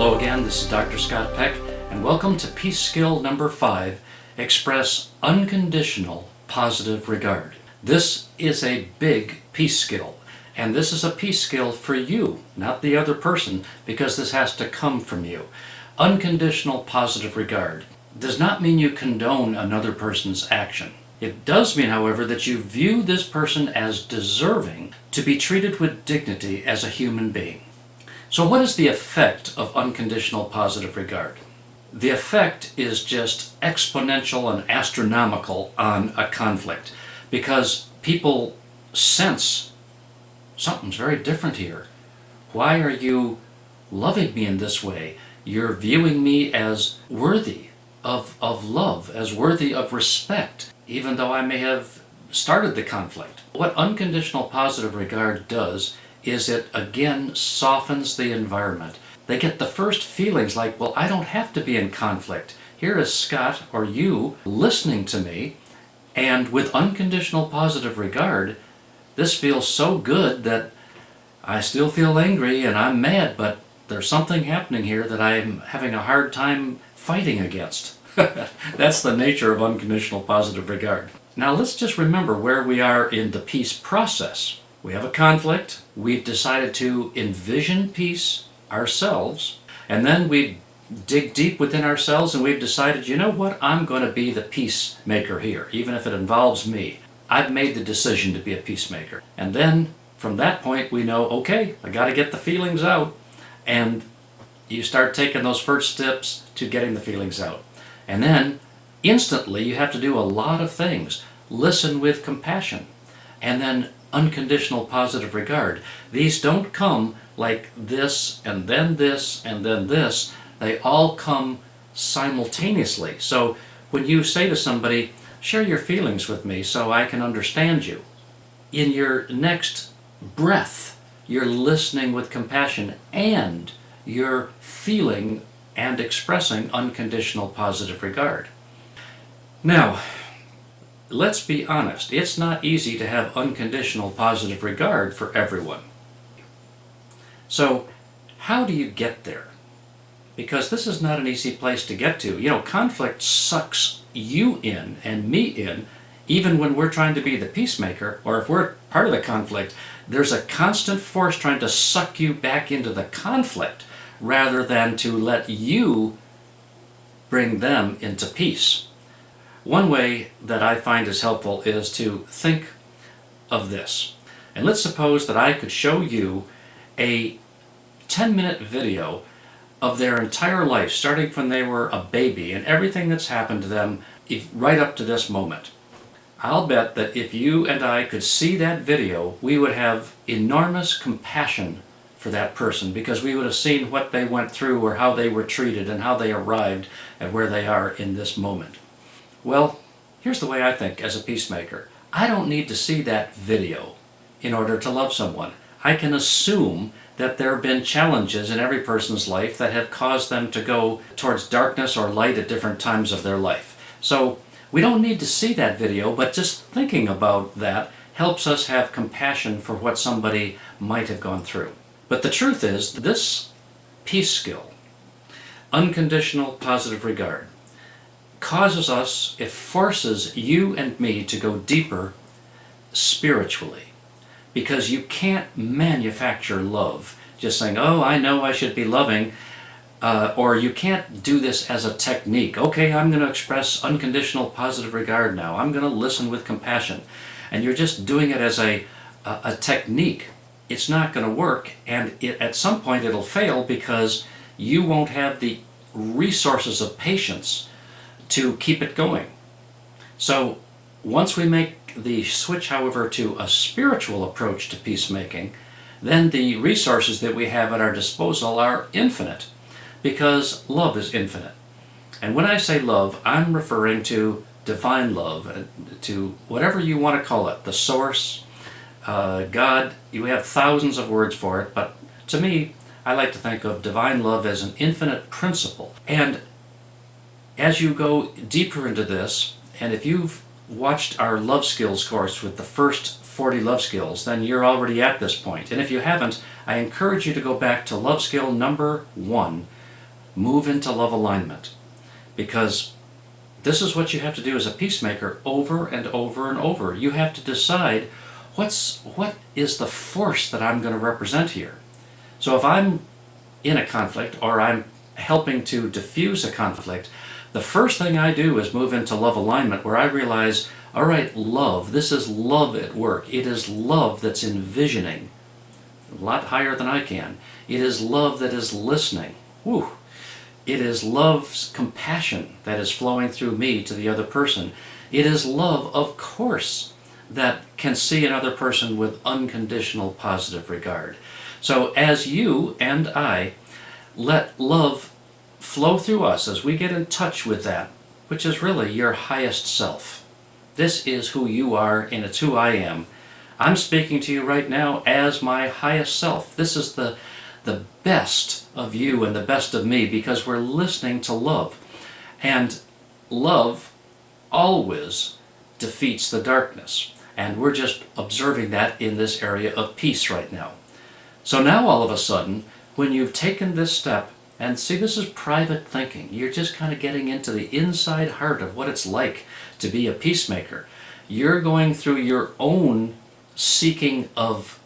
Hello again, this is Dr. Scott Peck, and welcome to Peace Skill number 5, Express Unconditional Positive Regard. This is a big peace skill, and this is a peace skill for you, not the other person, because this has to come from you. Unconditional positive regard does not mean you condone another person's action. It does mean, however, that you view this person as deserving to be treated with dignity as a human being. So what is the effect of unconditional positive regard? The effect is just exponential and astronomical on a conflict, because people sense something's very different here. Why are you loving me in this way? You're viewing me as worthy of love, as worthy of respect, even though I may have started the conflict. What unconditional positive regard does is it again softens the environment. They get the first feelings like, well, I don't have to be in conflict. Here is Scott or you listening to me, and with unconditional positive regard, this feels so good that I still feel angry and I'm mad, but there's something happening here that I'm having a hard time fighting against. That's the nature of unconditional positive regard. Now let's just remember where we are in the peace process. We have a conflict, we've decided to envision peace ourselves, and then we dig deep within ourselves and we've decided, you know what, I'm going to be the peacemaker here, even if it involves me. I've made the decision to be a peacemaker. And then from that point we know, okay, I got to get the feelings out, and you start taking those first steps to getting the feelings out. And then instantly you have to do a lot of things. Listen with compassion, and then unconditional positive regard. These don't come like this and then this and then this. They all come simultaneously. So when you say to somebody, share your feelings with me so I can understand you, in your next breath, you're listening with compassion and you're feeling and expressing unconditional positive regard. Now, let's be honest, it's not easy to have unconditional positive regard for everyone. So, how do you get there? Because this is not an easy place to get to. You know, conflict sucks you in and me in, even when we're trying to be the peacemaker, or if we're part of the conflict, there's a constant force trying to suck you back into the conflict rather than to let you bring them into peace. One way that I find is helpful is to think of this. And let's suppose that I could show you a 10-minute video of their entire life, starting from they were a baby and everything that's happened to them right up to this moment. I'll bet that if you and I could see that video, we would have enormous compassion for that person, because we would have seen what they went through or how they were treated and how they arrived at where they are in this moment. Well, here's the way I think as a peacemaker. I don't need to see that video in order to love someone. I can assume that there have been challenges in every person's life that have caused them to go towards darkness or light at different times of their life. So we don't need to see that video, but just thinking about that helps us have compassion for what somebody might have gone through. But the truth is, this peace skill, unconditional positive regard, causes us, it forces you and me to go deeper spiritually, because you can't manufacture love just saying, oh, I know I should be loving, or you can't do this as a technique. Okay, I'm going to express unconditional positive regard now. I'm going to listen with compassion. And you're just doing it as a technique. It's not going to work, and at some point it'll fail because you won't have the resources of patience to keep it going. So once we make the switch, however, to a spiritual approach to peacemaking, then the resources that we have at our disposal are infinite, because love is infinite. And when I say love, I'm referring to divine love, to whatever you want to call it, the source, God. You have thousands of words for it, but to me, I like to think of divine love as an infinite principle. And as you go deeper into this, and if you've watched our love skills course with the first 40 love skills, then you're already at this point. And if you haven't, I encourage you to go back to love skill number 1, move into love alignment. Because this is what you have to do as a peacemaker over and over and over. You have to decide what is the force that I'm going to represent here. So if I'm in a conflict or I'm helping to diffuse a conflict, the first thing I do is move into love alignment, where I realize, all right, love, this is love at work. It is love that's envisioning a lot higher than I can. It is love that is listening. Whew. It is love's compassion that is flowing through me to the other person. It is love, of course, that can see another person with unconditional positive regard. So as you and I let love flow through us, as we get in touch with that, which is really your highest self. This is who you are, and it's who I am. I'm speaking to you right now as my highest self. This is the best of you and the best of me, because we're listening to love. And love always defeats the darkness. And we're just observing that in this area of peace right now. So now all of a sudden, when you've taken this step, and see, this is private thinking. You're just kind of getting into the inside heart of what it's like to be a peacemaker. You're going through your own seeking of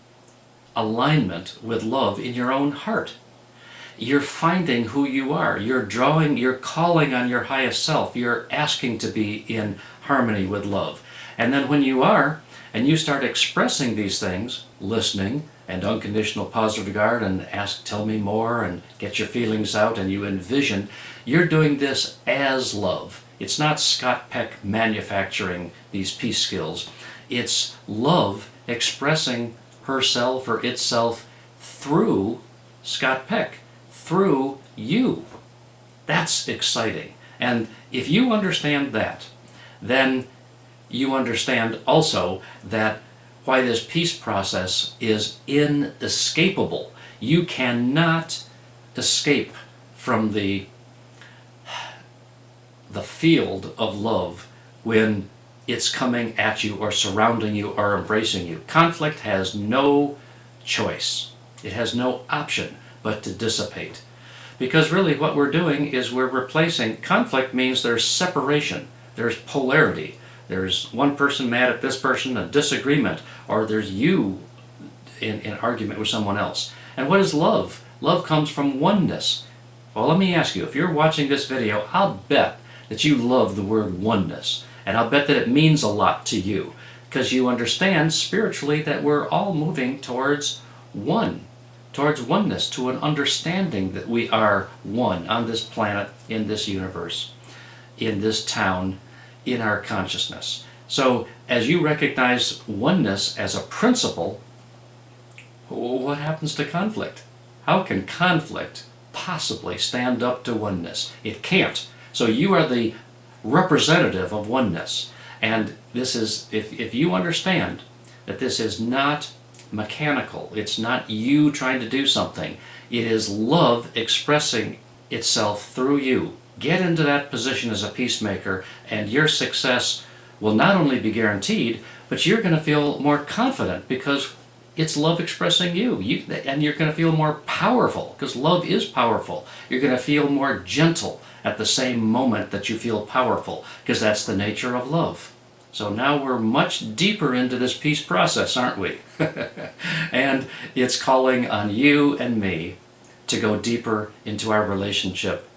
alignment with love in your own heart. You're finding who you are. You're calling on your highest self. You're asking to be in harmony with love. And then when you are, and you start expressing these things, listening, and unconditional positive regard, and tell me more, and get your feelings out, and you envision, you're doing this as love. It's not Scott Peck manufacturing these peace skills. It's love expressing herself or itself through Scott Peck, through you. That's exciting. And if you understand that, then you understand also that why this peace process is inescapable. You cannot escape from the field of love when it's coming at you or surrounding you or embracing you. Conflict has no choice. It has no option but to dissipate. Because really what we're doing is we're replacing, conflict means there's separation, there's polarity. There's one person mad at this person, a disagreement, or there's you in an argument with someone else. And what is love? Love comes from oneness. Well, let me ask you, if you're watching this video, I'll bet that you love the word oneness. And I'll bet that it means a lot to you, because you understand spiritually that we're all moving towards one, towards oneness, to an understanding that we are one on this planet, in this universe, in this town, in our consciousness. So as you recognize oneness as a principle, what happens to conflict? How can conflict possibly stand up to oneness? It can't. So you are the representative of oneness. And this is, if you understand that this is not mechanical, it's not you trying to do something, it is love expressing itself through you. Get into that position as a peacemaker, and your success will not only be guaranteed, but you're going to feel more confident because it's love expressing you. And you're going to feel more powerful because love is powerful. You're going to feel more gentle at the same moment that you feel powerful, because that's the nature of love. So now we're much deeper into this peace process, aren't we? And it's calling on you and me to go deeper into our relationship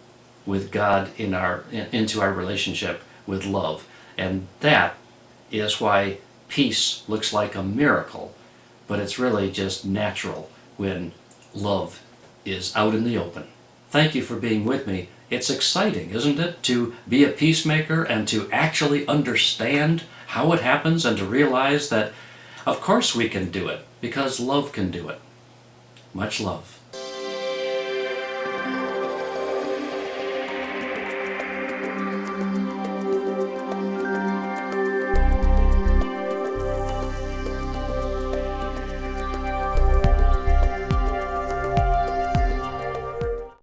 with God, into our relationship with love. And that is why peace looks like a miracle, but it's really just natural when love is out in the open. Thank you for being with me. It's exciting, isn't it, to be a peacemaker and to actually understand how it happens, and to realize that, of course, we can do it because love can do it. Much love.